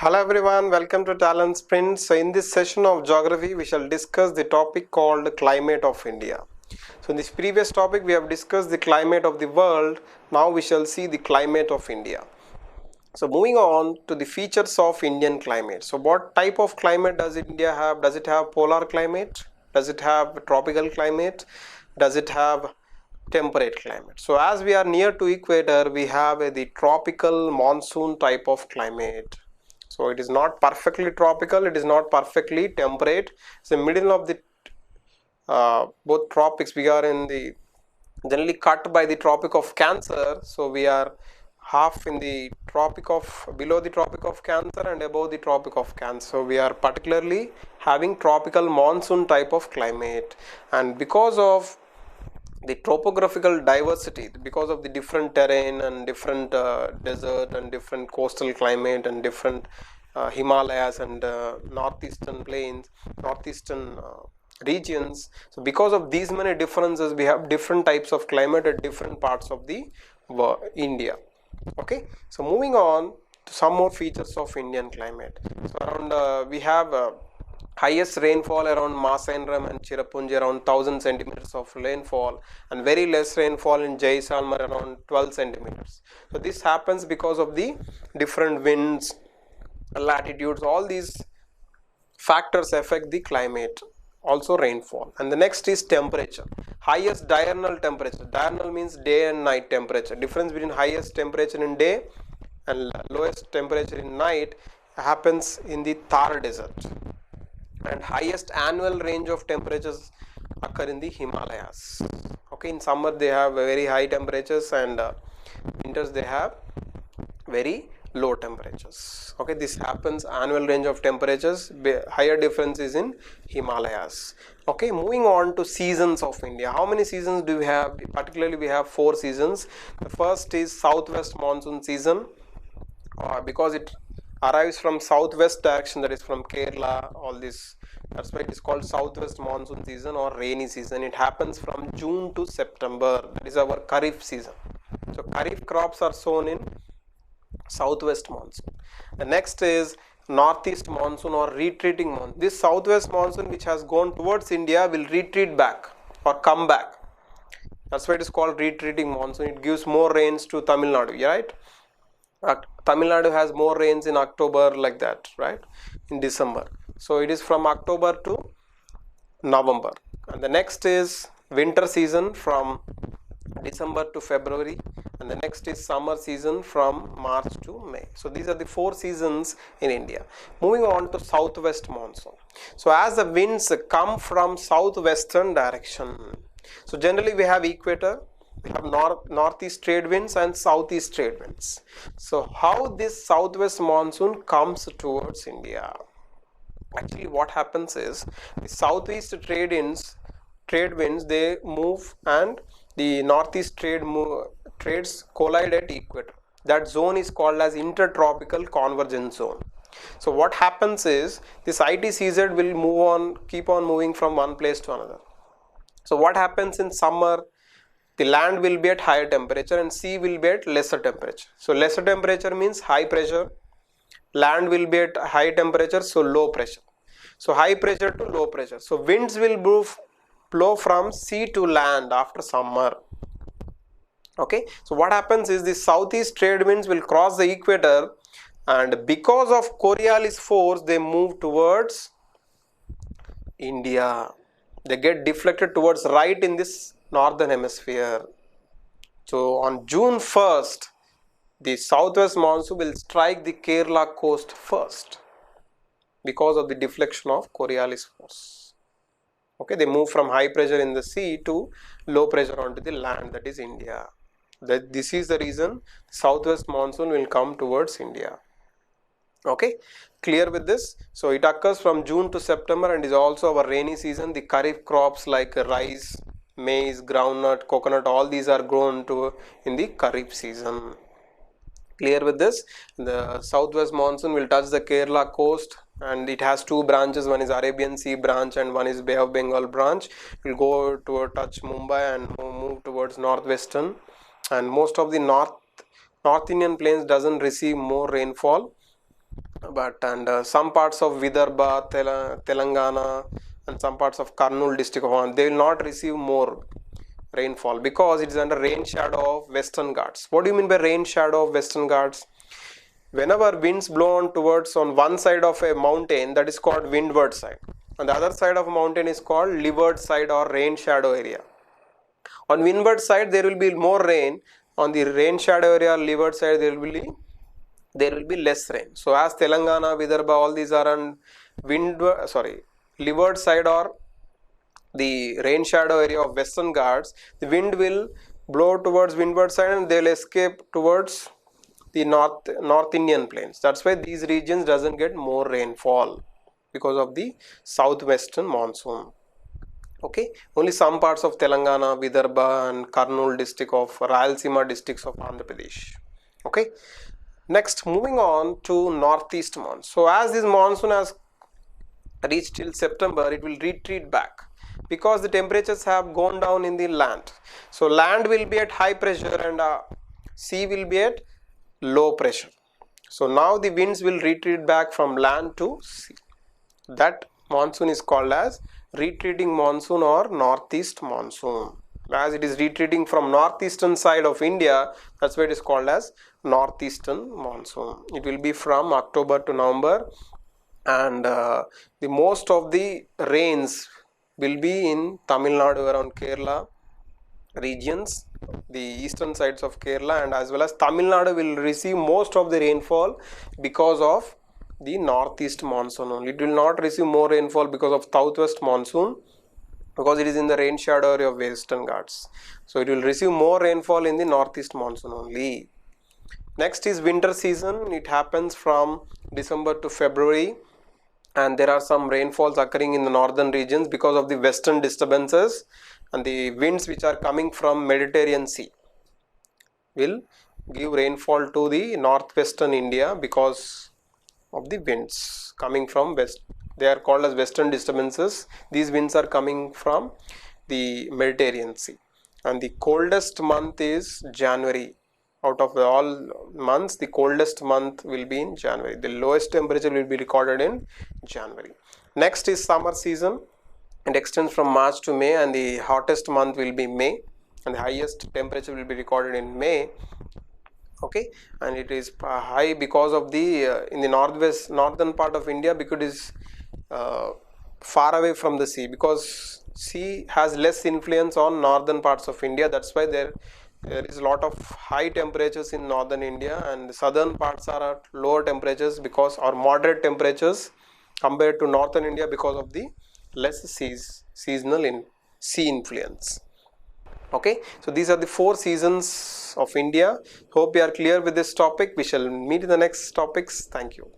Hello everyone, welcome to TalentSprint. So in this session of geography, we shall discuss the topic called climate of India. So in this previous topic, we have discussed the climate of the world. Now we shall see the climate of India. So moving on to the features of Indian climate. So what type of climate does India have? Does it have polar climate? Does it have tropical climate? Does it have temperate climate? So as we are near to equator, we have the tropical monsoon type of climate. So it is not perfectly tropical, it is not perfectly temperate. It's the middle of the both tropics. We are in the generally cut by the Tropic of Cancer. So we are half in the tropic of below the Tropic of Cancer and above the Tropic of Cancer. So we are particularly having tropical monsoon type of climate, and because of the topographical diversity, because of the different terrain and different desert and different coastal climate and different Himalayas and northeastern plains, northeastern regions. So because of these many differences, we have different types of climate at different parts of the India. Okay, so moving on to some more features of Indian climate. So around we have highest rainfall around Masandram and Cherrapunji, around 1000 centimeters of rainfall, and very less rainfall in Jaisalmer, around 12 centimeters. So this happens because of the different winds, latitudes. All these factors affect the climate, also rainfall. And the next is temperature. Highest diurnal temperature. Diurnal means day and night temperature. Difference between highest temperature in day and lowest temperature in night happens in the Thar desert. And highest annual range of temperatures occur in the Himalayas. Okay, in summer they have very high temperatures, and winters they have very low temperatures. Okay, this happens, annual range of temperatures, higher difference is in Himalayas. Okay, moving on to seasons of India. How many seasons do we have? Particularly we have 4 seasons. The first is southwest monsoon season, because it arrives from southwest direction, that is from Kerala, all this. That's why it is called southwest monsoon season or rainy season. It happens from June to September. That is our Kharif season. So Kharif crops are sown in southwest monsoon. The next is northeast monsoon or retreating monsoon. This southwest monsoon which has gone towards India will retreat back or come back. That's why it is called retreating monsoon. It gives more rains to Tamil Nadu, right? Tamil Nadu has more rains in October, like that, right? In December. So it is from October to November. And the next is winter season from December to February, and the next is summer season from March to May. So these are the 4 seasons in India. Moving on to southwest monsoon. So as the winds come from southwestern direction, so generally we have equator, we have northeast trade winds and southeast trade winds. So how this southwest monsoon comes towards India? Actually what happens is the southeast trade winds they move, and the northeast trades collide at equator. That zone is called as intertropical convergence zone. So what happens is this ITCZ will keep on moving from one place to another. So what happens in summer? The land will be at higher temperature and sea will be at lesser temperature. So lesser temperature means high pressure. Land will be at high temperature, so low pressure. So high pressure to low pressure. So winds will blow from sea to land after summer. Okay, so what happens is the southeast trade winds will cross the equator, and because of Coriolis force they move towards India. They get deflected towards right in this northern hemisphere. So on June 1st, the southwest monsoon will strike the Kerala coast first because of the deflection of Coriolis force. Okay, they move from high pressure in the sea to low pressure onto the land, that is India. This is the reason southwest monsoon will come towards India. Okay, clear with this? So it occurs from June to September and is also our rainy season. The Kharif crops like rice, maize, groundnut, coconut, all these are grown in the Kharif season. Clear with this? The southwest monsoon will touch the Kerala coast, and it has 2 branches. One is Arabian Sea branch and one is Bay of Bengal branch. It will go to touch Mumbai and move towards northwestern, and most of the North Indian plains doesn't receive more rainfall. and some parts of Vidarbha, Telangana, and some parts of Kurnool district of Andhra, they will not receive more rainfall because it is under rain shadow of Western Ghats. What do you mean by rain shadow of Western Ghats? Whenever winds blow on one side of a mountain, that is called windward side, and the other side of a mountain is called leeward side or rain shadow area. On windward side there will be more rain, on the rain shadow area leeward side there will be less rain. So as Telangana, Vidarbha, all these are on leeward side or the rain shadow area of Western Ghats, the wind will blow towards windward side and they will escape towards the North Indian plains. That's why these regions doesn't get more rainfall because of the southwestern monsoon. Okay, only some parts of Telangana, Vidarbha and Kurnool district of Rayalaseema districts of Andhra Pradesh. Okay, next moving on to northeast monsoon. So as this monsoon has reached till September, it will retreat back because the temperatures have gone down in the land. So land will be at high pressure and sea will be at low pressure. So now the winds will retreat back from land to sea. That monsoon is called as retreating monsoon or northeast monsoon. As it is retreating from northeastern side of India, that's why it is called as northeastern monsoon. It will be from October to November, and the most of the rains will be in Tamil Nadu around Kerala regions, the eastern sides of Kerala, and as well as Tamil Nadu will receive most of the rainfall because of the northeast monsoon only. It will not receive more rainfall because of southwest monsoon, because it is in the rain shadow area of Western Ghats. So it will receive more rainfall in the northeast monsoon only. Next is winter season. It happens from December to February, and there are some rainfalls occurring in the northern regions because of the western disturbances, and the winds which are coming from Mediterranean Sea will give rainfall to the northwestern India because of the winds coming from west. They are called as western disturbances. These winds are coming from the Mediterranean Sea, and the coldest month is January. Out of all months, the coldest month will be in January. The lowest temperature will be recorded in January. Next is summer season. It extends from March to May, and the hottest month will be May, and the highest temperature will be recorded in May. Okay, and it is high because of the in the northern part of India, because it is far away from the sea, because sea has less influence on northern parts of India. That's why there is a lot of high temperatures in northern India, and the southern parts are at lower temperatures because, or moderate temperatures compared to northern India, because of the less seasonal sea influence. Okay, so these are the 4 seasons of India. Hope you are clear with this topic. We shall meet in the next topics. Thank you.